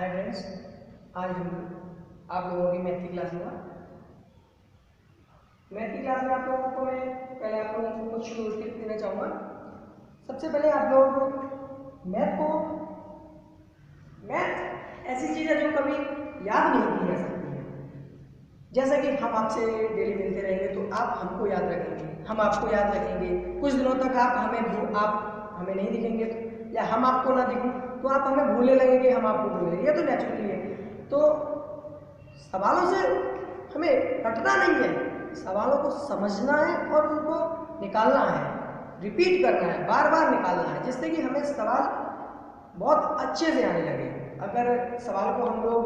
Hi friends, आज हम आप लोगों की मैथ की क्लास लूँगा। मैथ की क्लास में आप लोगों को मैं पहले आप लोगों को कुछ टिप्स देना चाहूँगा। सबसे पहले आप लोग मैथ ऐसी चीज़ है जो कभी याद नहीं की जा सकती है। जैसा कि हम आपसे डेली मिलते रहेंगे तो आप हमको याद रखेंगे, हम आपको याद रखेंगे। कुछ दिनों तक आप हमें नहीं दिखेंगे या हम आपको ना दिखें तो आप हमें भूलने लगेंगे, हम आपको भूलेंगे। ये तो नेचुरली है। तो सवालों से हमें हटना नहीं है, सवालों को समझना है और उनको निकालना है, रिपीट करना है, बार बार निकालना है, जिससे कि हमें सवाल बहुत अच्छे से आने लगे। अगर सवाल को हम लोग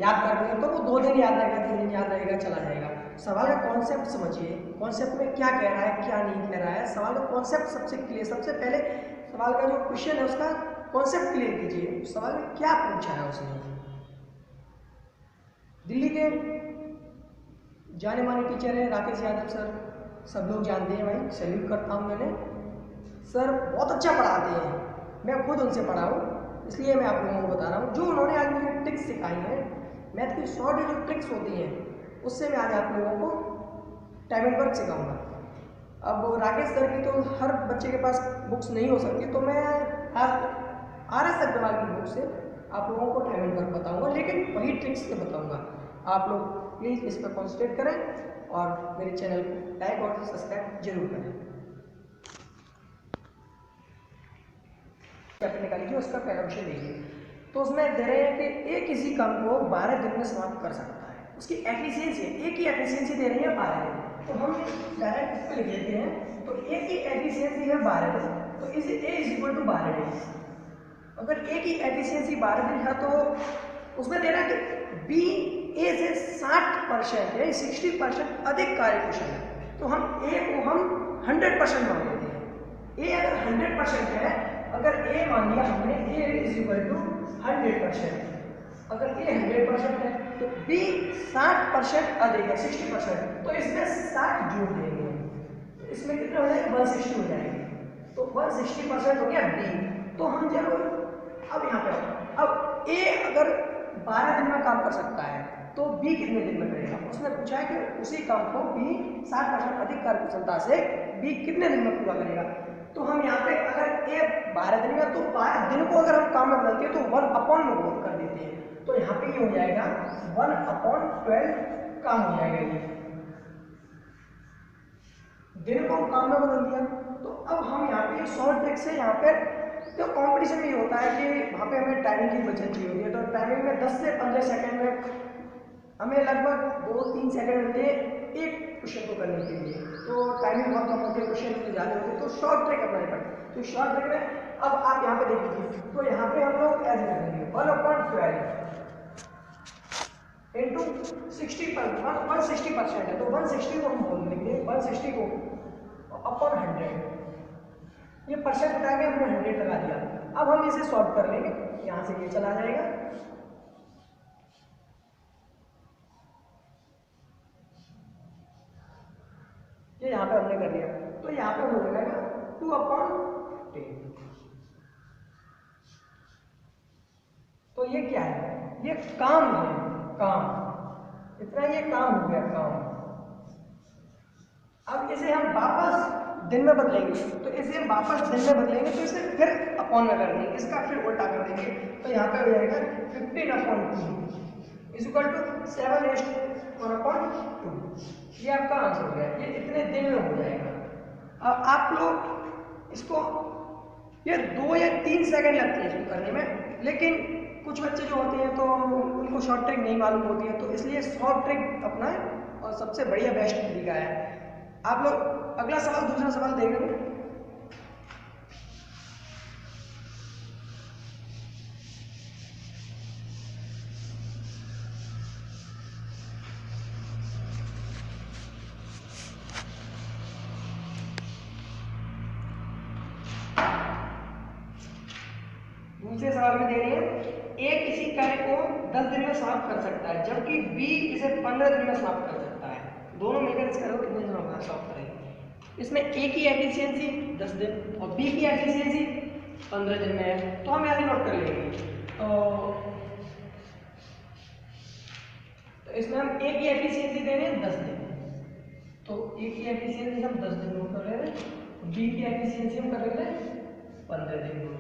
याद कर रहे हैं तो वो 2 दिन याद रहेगा, 3 दिन याद रहेगा, चला जाएगा। सवाल का कॉन्सेप्ट समझिए, कॉन्सेप्ट में क्या कह रहा है, क्या नहीं कह रहा है। सवाल का कॉन्सेप्ट सबसे क्लियर, सबसे पहले सवाल का जो क्वेश्चन है उसका कॉन्सेप्ट क्लियर कीजिए। सवाल में क्या पूछा है उसने। दिल्ली के जाने माने टीचर हैं राकेश यादव सर, सब लोग जानते हैं भाई, सैल्यूट करता हूँ मैंने। सर बहुत अच्छा पढ़ाते हैं, मैं खुद उनसे पढ़ा हूँ, इसलिए मैं आप लोगों को बता रहा हूँ। जो उन्होंने आज मुझे ट्रिक्स सिखाई हैं, मैथ की शॉर्ट जो ट्रिक्स होती हैं, उससे मैं आज आप लोगों को टाइम एंड वर्क सिखाऊंगा। अब राकेश सर की तो हर बच्चे के पास बुक्स नहीं हो सकती, तो मैं आज RS अग्रवाल की बुक से आप लोगों को टाइम एंड वर्क बताऊँगा, लेकिन वही ट्रिक्स से बताऊँगा। आप लोग प्लीज़ इस पर कॉन्सेंट्रेट करें और मेरे चैनल को लाइक और सब्सक्राइब जरूर करें। चैप्टर निकालिए, उसका पहला क्वेश्चन देखिए। तो उसमें दे रहे हैं कि एक किसी काम को 12 दिन में समाप्त कर सकता है। उसकी एफिशिएंसी है, एक ही एफिशिएंसी दे रही है 12 दिन, तो हम डायरेक्ट इस पर लिख लेते हैं। तो एक ही एफिशिएंसी है 12 दिन, तो इज A = 12 डेज। अगर एक ही एफिशिएंसी 12 दिन है तो उसमें दे रहा है कि B A से 60% यानी 60% अधिक कार्य कुशल है, तो हम A को हम 100% मान लेते हैं। A अगर 100% है, अगर A मान लिया हमने A = 100%, अगर A 100% है तो B 60% अधिक है, 60%, तो इसमें 60 जोड़ देंगे, तो इसमें कितना हो जाएगा, 160 हो जाएंगे। तो 160% हो गया B। तो हम जब अब यहाँ पे अब A अगर 12 दिन में काम कर सकता है तो B कितने दिन में करेगा। उसने पूछा है कि उसी काम को B 60% अधिक कार्य कुशलता से B कितने दिन में पूरा करेगा। तो हम यहाँ पे अगर A 12 दिन में, तो 12 दिन को अगर हम काम में बदलते हैं तो 1/4 कर देते हैं, तो यहाँ पे ये हो जाएगा 1/12 काम हो जाएगा। ये दिन को काम में बदल दिया। तो अब हम यहाँ पे शॉर्ट ट्रिक से यहाँ पे तो कंपटीशन में ये होता है कि वहाँ पे हमें टाइमिंग की बचत चाहिए होती है, तो टाइमिंग में 10 से 15 सेकंड में हमें लगभग 2-3 सेकंड मिलते हैं एक क्वेश्चन को करने के लिए। तो टाइमिंग बहुत कम होती है, क्वेश्चन में ज़्यादा होते हैं, तो शॉर्ट ट्रिक अपनानी पड़ती है। तो शॉर्ट ट्रिक में अब आप यहाँ पे देखिए, तो यहाँ पे हम लोग ऐसे करेंगे 1/12 इंटू 160% है, तो 160 को हम बोल देंगे, 160 को अपॉन 100, ये परसेंट उठा के हमने 100 लगा दिया। अब हम इसे सॉल्व कर लेंगे, यहाँ से ये चला जाएगा, ये यहाँ पे हमने कर दिया, तो यहाँ पे हो जाएगा 2/10। तो ये क्या है, ये काम है, काम इतना, ये काम हो गया, काम। अब इसे हम वापस दिन में बदलेंगे, तो इसे हम वापस दिन में बदलेंगे, तो इसे फिर अपॉन में कर देंगे, इसका फिर उल्टा कर देंगे, तो यहाँ पे हो जाएगा 15/2 = 7/1/2। ये आपका आंसर हो गया, ये इतने दिन में हो जाएगा। अब आप लोग इसको, ये 2 या 3 सेकंड लगते हैं इसको करने में, लेकिन कुछ बच्चे जो होते हैं तो उनको शॉर्ट ट्रिक नहीं मालूम होती है, तो इसलिए शॉर्ट ट्रिक अपनाएं और सबसे बढ़िया बेस्ट तरीका है। आप लोग अगला सवाल, दूसरा सवाल देख लो। दूसरे सवाल में दे रही है A किसी कार्य को 10 दिन में समाप्त कर सकता है, जबकि B इसे 15 दिन में समाप्त कर सकता है। दोनों मिलकर इस कार्य को कितने दिनों में समाप्त करेंगे। इसमें A की एफिशिएंसी 10 दिन और B की एफिशिएंसी 15 दिन में है, तो हम ऐसे नोट कर लेंगे। तो इसमें हम ए की एफिशिएंसी दे रहे हैं 10 दिन, तो ए की एफिशिएंसी हम 10 दिन नोट कर रहे हैं, बी की एफिशिएंसी हम कर रहे हैं 15 दिन नोट।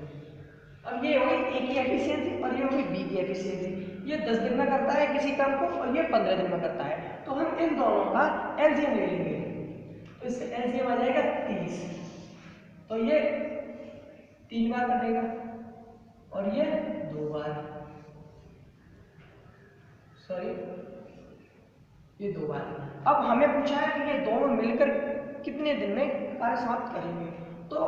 अब ये होगी ए की एफिशिएंसी और ये होगी बी की एफिशिएंसी। ये 10 दिन में करता है किसी काम को और ये 15 दिन में करता है, तो हम इन दोनों का एलसीएम ले लेंगे। तो इसका एलसीएम आ जाएगा 30, तो ये 3 बार कटेगा और ये 2 बार, सॉरी ये 2 बार। अब हमें पूछा है कि ये दोनों मिलकर कितने दिन में कार्य समाप्त करेंगे, तो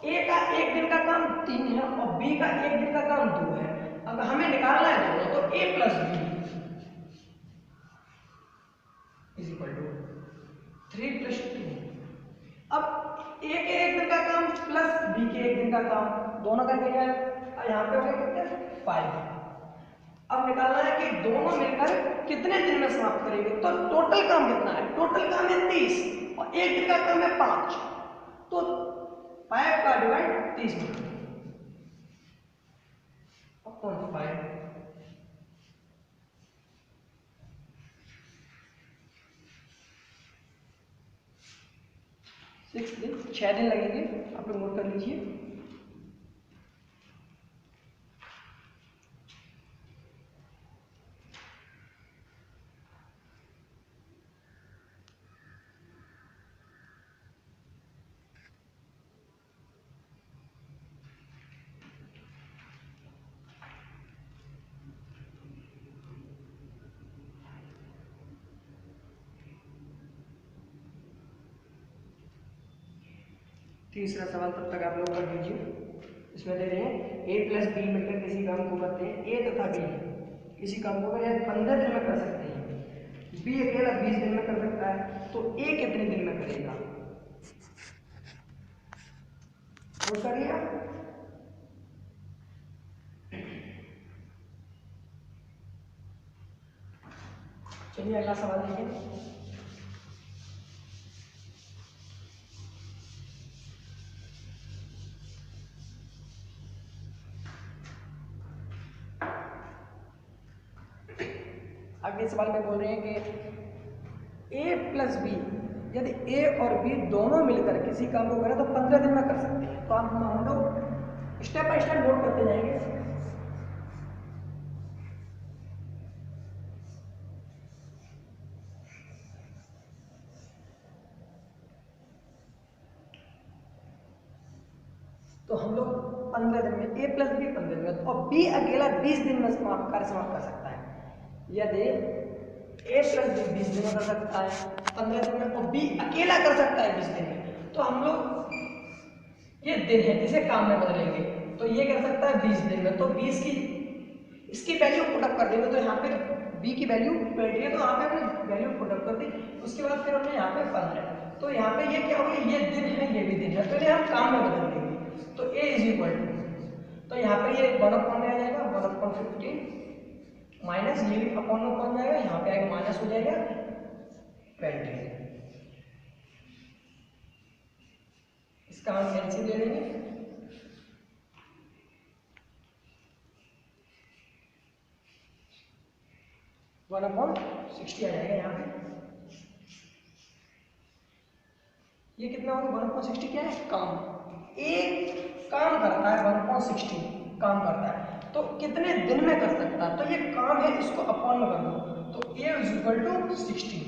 ए का 1 दिन का काम 3 है और बी का 1 दिन का काम 2 है। अब हमें निकालना है दोनों, तो A plus B is equal to 3 plus 2। अब ए के 1 दिन का काम प्लस बी के 1 दिन का काम दोनों करके क्या है, यहाँ पे हो गया कितने 5। अब निकालना है कि दोनों मिलकर कितने दिन में समाप्त करेंगे, तो टोटल काम कितना है, टोटल काम है 30 और 1 दिन का काम है 5, तो 5 का डिवाइड 30 में अपॉन 5, 6 दिन 6 दिन लगेंगे, आप लोग नोट कर लीजिए। तीसरा सवाल तब तक आप लोग कर लीजिए। इसमें दे रहे हैं ए प्लस बी मिलकर किसी काम को करते हैं, ए तथा बी किसी काम को अगर 15 दिन में कर सकते हैं, बी अकेला 20 दिन में कर सकता है, तो ए कितने दिन में करेगा, वो करिए। चलिए अगला सवाल देखिए। अगले सवाल में बोल रहे हैं कि ए प्लस बी, यदि ए और बी दोनों मिलकर किसी काम को करें तो 15 दिन में कर सकते हैं। तो हम लोग स्टेप बाय स्टेप नोट करते जाएंगे। तो हम लोग 15 दिन में, ए प्लस बी 15 दिन में, और बी अकेला 20 दिन में कार्य समाप्त कर सकता है। यदि ए प्लस बी 20 दिन में कर सकता है 15 दिन में, और बी अकेला कर सकता है 20 दिन में, तो हम लोग ये दिन है इसे काम में बदलेंगे, तो ये कर सकता है 20 दिन में, तो 20 की इसकी वैल्यू पुटअप कर देंगे, तो यहाँ पे बी की वैल्यू 20 है, तो यहाँ पे हमने वैल्यू पुटअप कर दी। उसके बाद फिर हमने यहाँ पे 15, तो यहाँ पे ये क्या होगा, ये दिन है ये भी दिन है, तो इन्हें हम काम में बदल देंगे। तो ए इज इक्वल टू, तो यहाँ पे ये 1/15 में आ जाएगा, 1/15 माइनस ये भी अपॉन में पहुंच जाएगा, यहाँ पे आएगा माइनस हो जाएगा 20। इसका हम एलसीएम ले लेंगे, वन अपॉन 60 आ जाएगा यहाँ पे। ये कितना होगा, 1/60 क्या है, काम। एक काम करता है 1/60 काम करता है, तो कितने दिन में कर सकता है, तो ये काम है, इसको अपॉन में कर दो, तो ए इज इक्वल टू 60।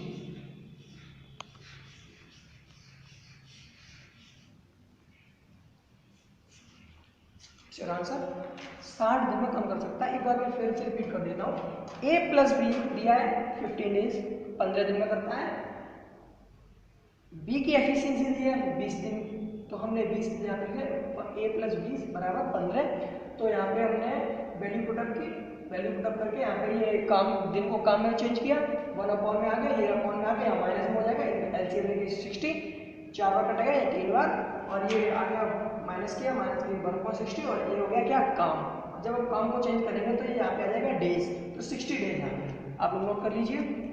आंसर 60 दिन में काम कर सकता है। एक बार मैं फिर से रिपीट कर देता हूँ। ए प्लस बी दिया है 15 डेज, 15 दिन में करता है। बी की एफिशिएंसी दी है 20 दिन, तो हमने 20 यहाँ पे लिखे, ए प्लस 20 बराबर 15, तो यहाँ पे हमने वैल्यू पुटअप की, वैल्यू पुटअप करके यहाँ पे ये काम दिन को काम में चेंज किया, 1/में आ गया, ये अपॉन में आ गया, माइनस में हो जाएगा, एलसीएम लेके 60, 4 बार कटेगा या 3 बार, और ये आ गया माइनस किया, माइनस की 1/60, और ये हो गया क्या, काम। जब हम काम को चेंज करेंगे तो ये यहाँ पे आ जाएगा डेज, तो 60 डेज आ गए। आप लोग नोट कर लीजिए।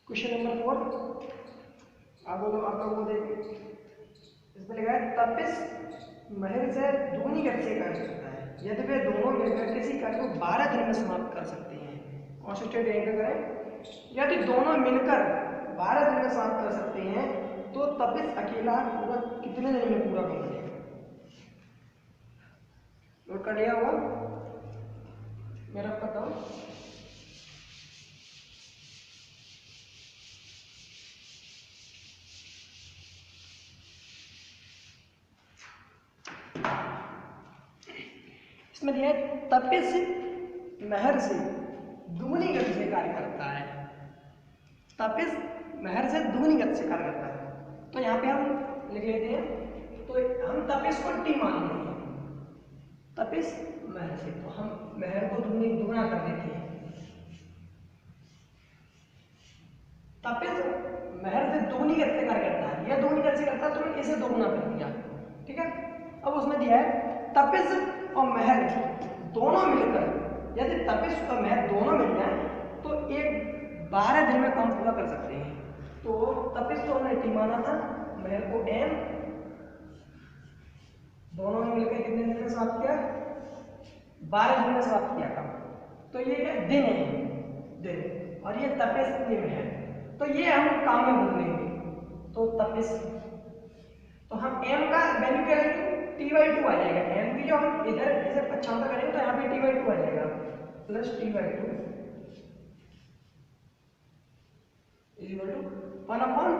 क्वेश्चन नंबर 4, आप बोलो, आप लोग वो देखिए, इसमें लिखा है तपिश महर से दुगनी गति से कार्य करता है यदि वे दोनों मिलकर किसी कार्य को 12 दिन में समाप्त कर सकते हैं। कॉन्स्टिट्यूट एंकर करें, यदि दोनों मिलकर 12 दिन में समाप्त कर सकते हैं तो तपिश अकेला पूरा कितने दिन में पूरा कर लेगा? नोट कर लिया होगा मेरा, बताओ। इसमें दिया है तपिश महर से दुगनी गति से कार्य करता है। तपिश महर से दुगनी गति से कार्य करता है, तो यहाँ पे हम लिख लेते हैं, तो हम तपिश को टी मान लेंगे, तपिश महर से, तो हम महर को दुगना कर देते हैं। तपिश महर से दुगनी गति से कार्य करता है, यह दुगनी गति से करता है तो मैंने इसे दोगुना कर दिया, ठीक है। अब उसमें दिया है तपिश और महर दोनों मिलकर, यदि तपिश और महर दोनों मिल जाए तो एक 12 दिन में काम पूरा कर सकते हैं। तो तपिश को हमने टी माना था, महर को एम, दोनों ने मिलकर कितने दिन में समाप्त किया? 12 दिन में समाप्त किया काम। तो ये क्या दिन है, दिन, और ये तपिश ये महर, तो ये हम काम में बदलेंगे। तो तपिश, तो हम एम का वैल्यू क्या लेंगे? T/2 आ जाएगा। एम की जो हम इधर इसे पक्षांतर करेंगे तो यहाँ पे T/2 आ जाएगा, प्लस T/2 इक्वल टू 1/12।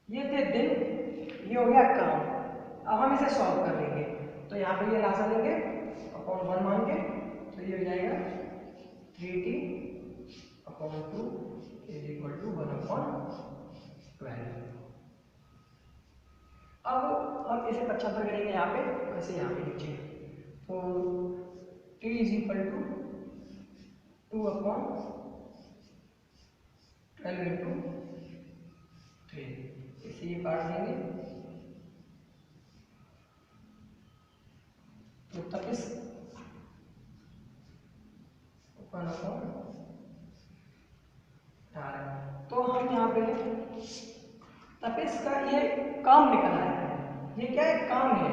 ये थे दिन, ये हो गया काम। अब हम इसे सॉल्व कर लेंगे, तो यहाँ पे ये लासा लेंगे अपॉन 1 मान के, तो ये हो जाएगा 3T/2 इज इक्वल टू 1/12। अब हम इसे पक्षांतर करेंगे यहाँ पे, वैसे यहाँ पे नीचे, तो T is equal to 2/12 into 3, इसे ये काट देंगे, तो तपिश 1/18। तो हम यहाँ पे तपिश का ये काम निकल आया है, ये क्या है? काम है,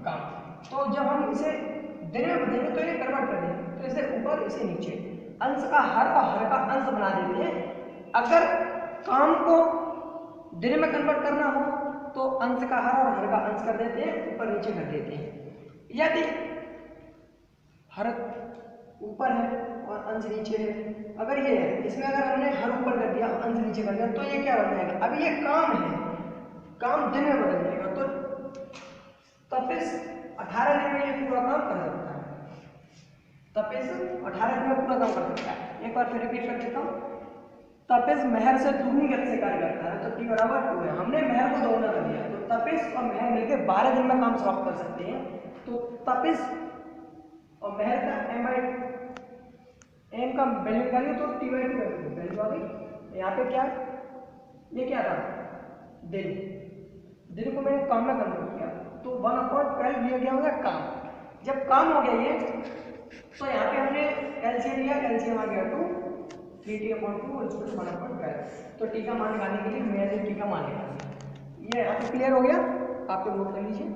काम। तो जब हम इसे दिन में बदलेंगे तो ये कन्वर्ट कर देंगे, तो इसे ऊपर इसे नीचे, अंश का हर और हर का अंश बना देते हैं। अगर काम को दिन में कन्वर्ट करना हो तो अंश का हर और हर का अंश कर देते हैं, ऊपर नीचे कर देते हैं। यदि हर ऊपर है और अंश नीचे है, अगर ये है, इसमें अगर हमने हर ऊपर कर दिया अंश नीचे कर दिया तो ये क्या बन जाएगा? अब ये काम है, काम दिन में बदल जाएगा, तो तपिश 18 दिन में ये पूरा काम कर सकता है। तपिश 18 दिन में पूरा काम कर सकता है। एक बार फिर रिपीट कर देता हूँ, तपिश महर से दुगनी गति से कार्य करता है, तो T बराबर 2 है। हमने महर को दोगुना कर दिया, तो तपिश और महर मिलकर 12 दिन में काम समाप्त कर सकते हैं। तो तपिश और महर का एम का वैल्यू निकालिए, तो T/2 वैल्यू आ गई। यहाँ पे क्या, ये क्या था? दिन, दिन को मैंने काम में कन्वर्ट किया, तो 1/12 ये क्या हो गया? काम। जब काम हो गया ये, तो यहाँ पे हमने एलसीएम लिया, एलसीएम आ गया 2, 3T/2 और 1/12। तो टी का मान निकालने के लिए मैंने टी का मान निकाला। ये यहाँ पे क्लियर हो गया, आप लोग नोट कर लीजिए।